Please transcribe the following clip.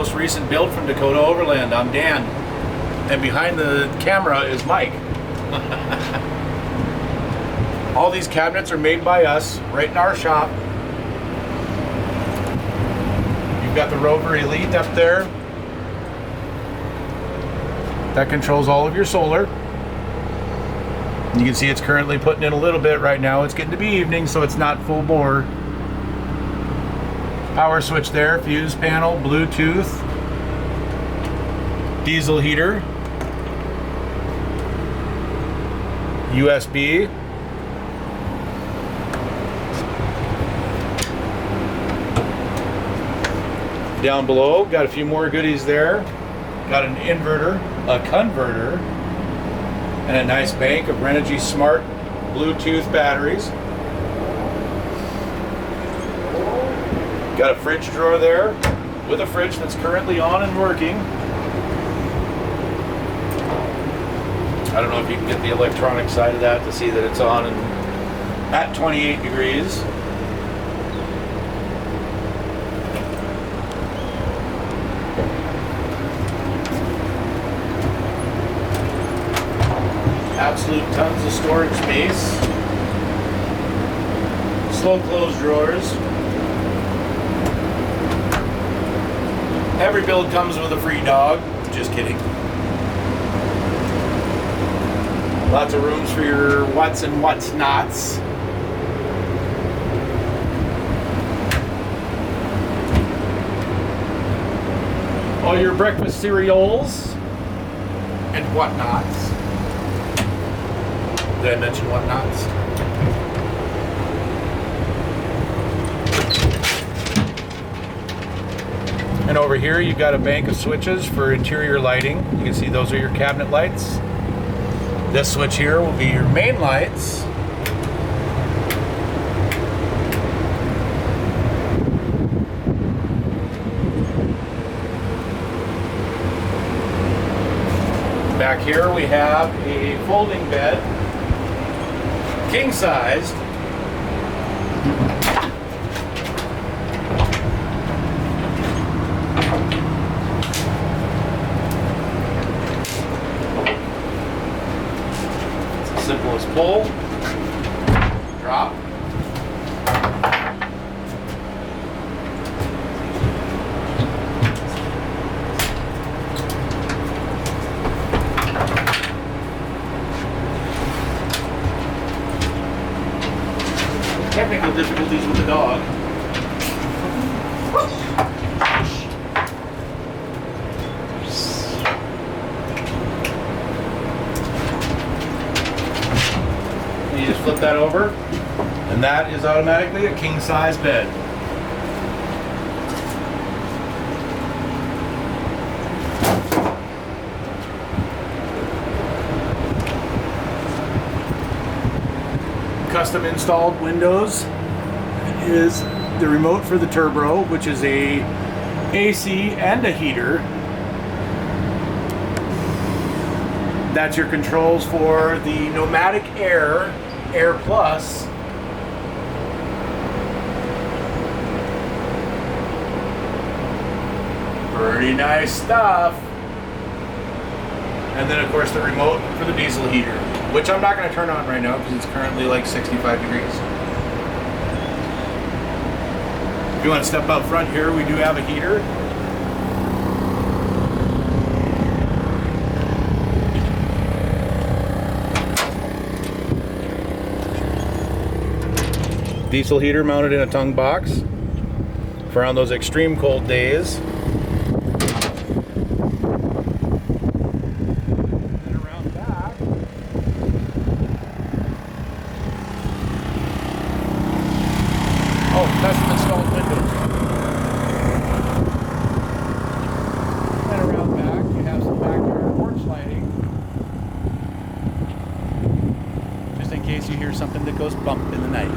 most recent build from Dakota Overland. I'm Dan, and behind the camera is Mike. All these cabinets are made by us, right in our shop. You've got the Rover Elite up there. That controls all of your solar. You can see it's currently putting in a little bit right now. It's getting to be evening, so it's not full bore. Power switch there, fuse panel, Bluetooth, diesel heater, USB, down below, got a few more goodies there. Got an inverter, a converter, and a nice bank of Renogy smart Bluetooth batteries. Got a fridge drawer there with a fridge that's currently on and working. I don't know if you can get the electronic side of that to see that it's on and at 28 degrees. Absolute tons of storage space. Slow close drawers. Every build comes with a free dog. Just kidding. Lots of rooms for your what's and what's nots. All your breakfast cereals and whatnots. Did I mention whatnots? And over here you've got a bank of switches for interior lighting. You can see those are your cabinet lights. This switch here will be your main lights. Back here we have a folding bed, king sized. Simple as pull, drop, technical difficulties with the dog. You just flip that over, and that is automatically a king-size bed. Custom installed windows is the remote for the Turbro, which is a AC and a heater. That's your controls for the Nomadic Air Plus. Pretty nice stuff. And then of course the remote for the diesel heater, which I'm not going to turn on right now because it's currently like 65 degrees. If you want to step out front here, we do have a heater. Diesel heater mounted in a tongue box for around those extreme cold days. And around back, oh, custom installed windows. And around back, you have some backyard porch lighting, just in case you hear something that goes bump in the night.